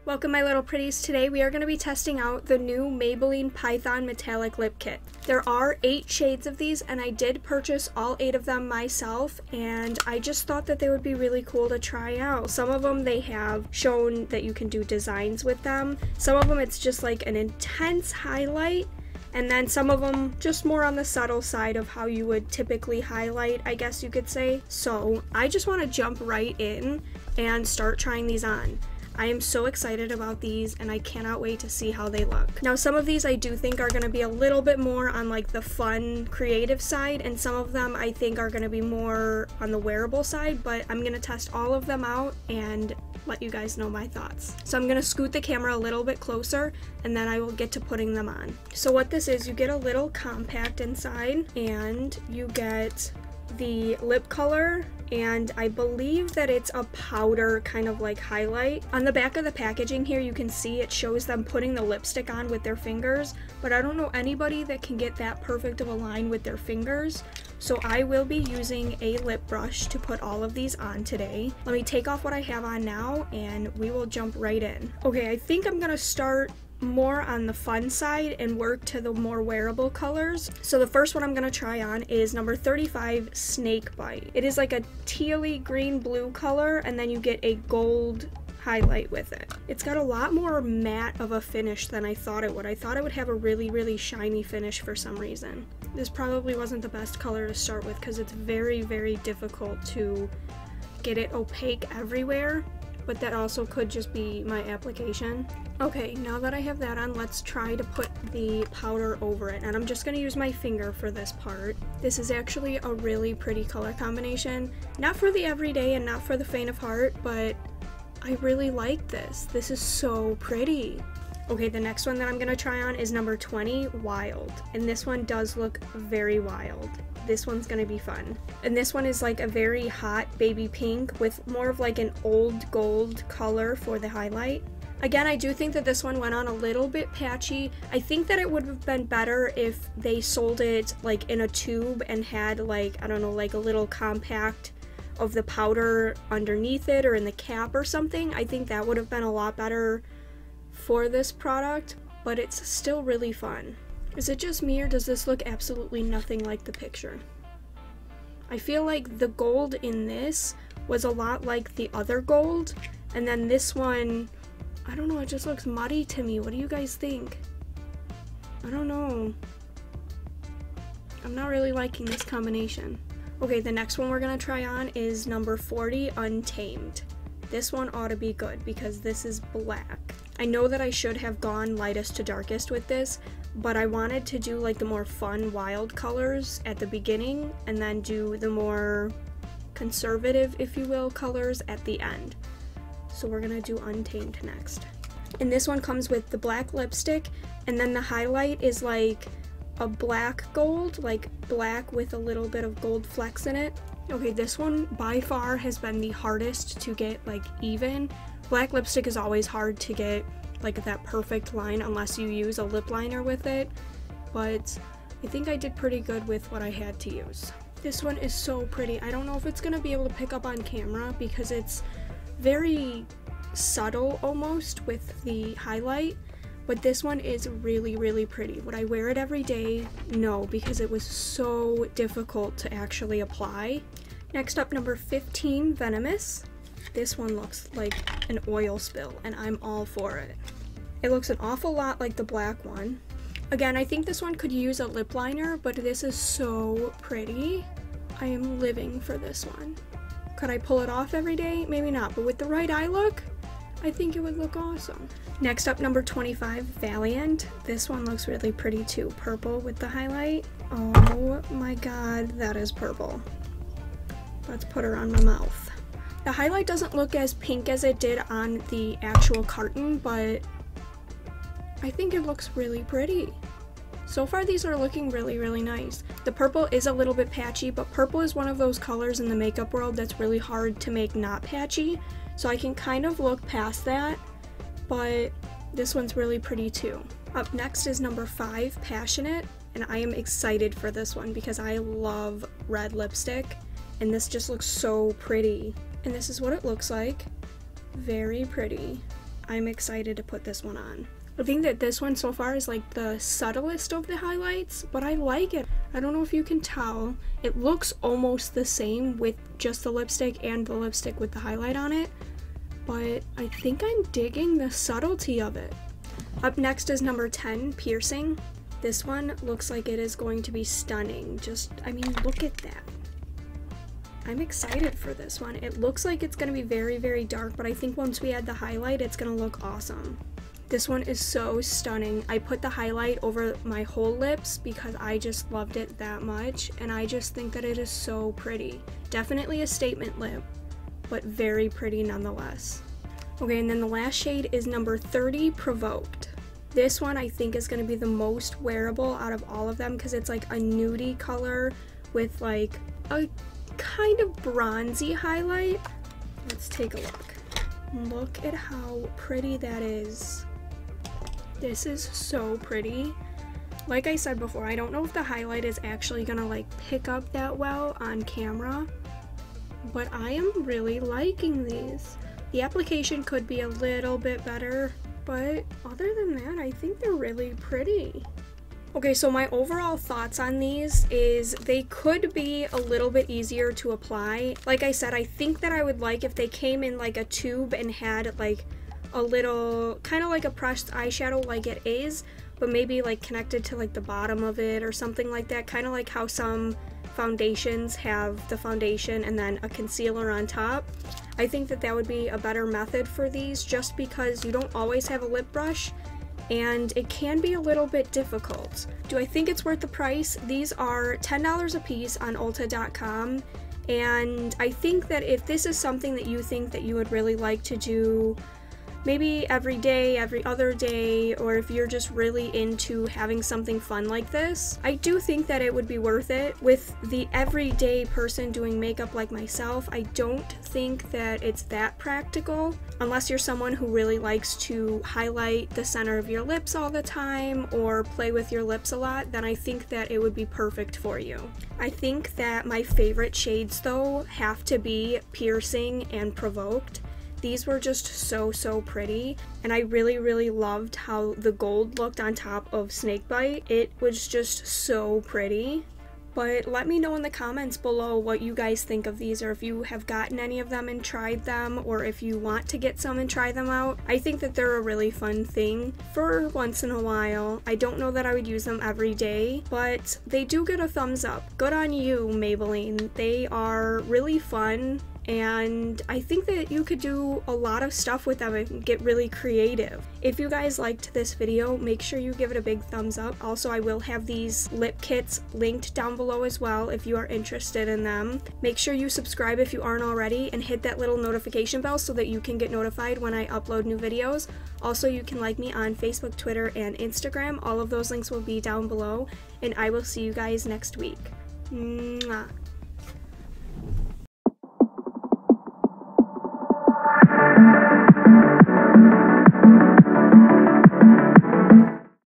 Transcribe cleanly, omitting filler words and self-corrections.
Welcome my little pretties. Today we are going to be testing out the new Maybelline Python Metallic Lip Kit. There are 8 shades of these and I did purchase all 8 of them myself, and I just thought that they would be really cool to try out. Some of them they have shown that you can do designs with them. Some of them it's just like an intense highlight, and then some of them just more on the subtle side of how you would typically highlight, I guess you could say. So I just want to jump right in and start trying these on. I am so excited about these and I cannot wait to see how they look. Now some of these I do think are going to be a little bit more on like the fun creative side, and some of them I think are going to be more on the wearable side, but I'm going to test all of them out and let you guys know my thoughts. So I'm going to scoot the camera a little bit closer and then I will get to putting them on. So what this is, you get a little compact inside and you get the lip color, and I believe that it's a powder kind of like highlight. On the back of the packaging here you can see it shows them putting the lipstick on with their fingers, but I don't know anybody that can get that perfect of a line with their fingers, so I will be using a lip brush to put all of these on today. Let me take off what I have on now and we will jump right in. Okay, I think I'm gonna start more on the fun side and work to the more wearable colors. So the first one I'm going to try on is number 35, Snake Bite. It is like a tealy green blue color and then you get a gold highlight with it. It's got a lot more matte of a finish than I thought it would. I thought it would have a really shiny finish for some reason. This probably wasn't the best color to start with because it's very difficult to get it opaque everywhere, but that also could just be my application. Okay, now that I have that on, let's try to put the powder over it, and I'm just gonna use my finger for this part. This is actually a really pretty color combination. Not for the everyday and not for the faint of heart, but I really like this. This is so pretty. Okay, the next one that I'm gonna try on is number 20, Wild, and this one does look very wild. This one's gonna be fun. And this one is like a very hot baby pink with more of like an old gold color for the highlight. Again, I do think that this one went on a little bit patchy. I think that it would have been better if they sold it like in a tube and had like, I don't know, like a little compact of the powder underneath it or in the cap or something. I think that would have been a lot better for this product, but it's still really fun. Is it just me or does this look absolutely nothing like the picture? I feel like the gold in this was a lot like the other gold, and then this one, I don't know, it just looks muddy to me. What do you guys think? I don't know. I'm not really liking this combination. Okay, the next one we're gonna try on is number 40, Untamed. This one ought to be good because this is black. I know that I should have gone lightest to darkest with this, but I wanted to do like the more fun, wild colors at the beginning and then do the more conservative, if you will, colors at the end. So we're gonna do Untamed next. And this one comes with the black lipstick, and then the highlight is like a black gold, like black with a little bit of gold flecks in it. Okay, this one by far has been the hardest to get like even. Black lipstick is always hard to get like that perfect line unless you use a lip liner with it, but I think I did pretty good with what I had to use. This one is so pretty. I don't know if it's gonna be able to pick up on camera because it's very subtle almost with the highlight, but this one is really pretty. Would I wear it every day? No, because it was so difficult to actually apply. Next up, number 15, Venomous. This one looks like an oil spill and I'm all for it. It looks an awful lot like the black one. Again, I think this one could use a lip liner, but this is so pretty. I am living for this one. Could I pull it off every day? Maybe not, but with the right eye look, I think it would look awesome. Next up, number 25, Valiant. This one looks really pretty too. Purple with the highlight. Oh my god, that is purple. Let's put her on my mouth. The highlight doesn't look as pink as it did on the actual carton, but I think it looks really pretty. So far these are looking really nice. The purple is a little bit patchy, but purple is one of those colors in the makeup world that's really hard to make not patchy, so I can kind of look past that, but this one's really pretty too. Up next is number 5, Passionate, and I am excited for this one because I love red lipstick, and this just looks so pretty. And this is what it looks like. Very pretty. I'm excited to put this one on. I think that this one so far is like the subtlest of the highlights, but I like it. I don't know if you can tell. It looks almost the same with just the lipstick and the lipstick with the highlight on it, but I think I'm digging the subtlety of it. Up next is number 10, Piercing. This one looks like it is going to be stunning. I mean, look at that. I'm excited for this one. It looks like it's going to be very, very dark, but I think once we add the highlight, it's going to look awesome. This one is so stunning. I put the highlight over my whole lips because I just loved it that much, and I just think that it is so pretty. Definitely a statement lip, but very pretty nonetheless. Okay, and then the last shade is number 30, Provoked. This one I think is going to be the most wearable out of all of them because it's like a nudie color with like a kind of bronzy highlight. Let's take a look. Look at how pretty that is. This is so pretty. Like I said before, I don't know if the highlight is actually gonna like pick up that well on camera, but I am really liking these. The application could be a little bit better, but other than that, I think they're really pretty. Okay, so my overall thoughts on these is they could be a little bit easier to apply. Like I said, I think that I would like if they came in like a tube and had like a little, kind of like a pressed eyeshadow like it is, but maybe like connected to like the bottom of it or something like that, kind of like how some foundations have the foundation and then a concealer on top. I think that that would be a better method for these just because you don't always have a lip brush and it can be a little bit difficult. Do I think it's worth the price? These are $10 a piece on Ulta.com, and I think that if this is something that you think that you would really like to do maybe every day, every other day, or if you're just really into having something fun like this, I do think that it would be worth it. With the everyday person doing makeup like myself, I don't think that it's that practical. Unless you're someone who really likes to highlight the center of your lips all the time or play with your lips a lot, then I think that it would be perfect for you. I think that my favorite shades though have to be Piercing and Provoked. These were just so pretty, and I really loved how the gold looked on top of Snakebite. It was just so pretty. But let me know in the comments below what you guys think of these, or if you have gotten any of them and tried them, or if you want to get some and try them out. I think that they're a really fun thing for once in a while. I don't know that I would use them every day, but they do get a thumbs up. Good on you, Maybelline. They are really fun, and I think that you could do a lot of stuff with them and get really creative. If you guys liked this video, make sure you give it a big thumbs up. Also, I will have these lip kits linked down below as well if you are interested in them. Make sure you subscribe if you aren't already and hit that little notification bell so that you can get notified when I upload new videos. Also, you can like me on Facebook, Twitter, and Instagram. All of those links will be down below, and I will see you guys next week. Mwah.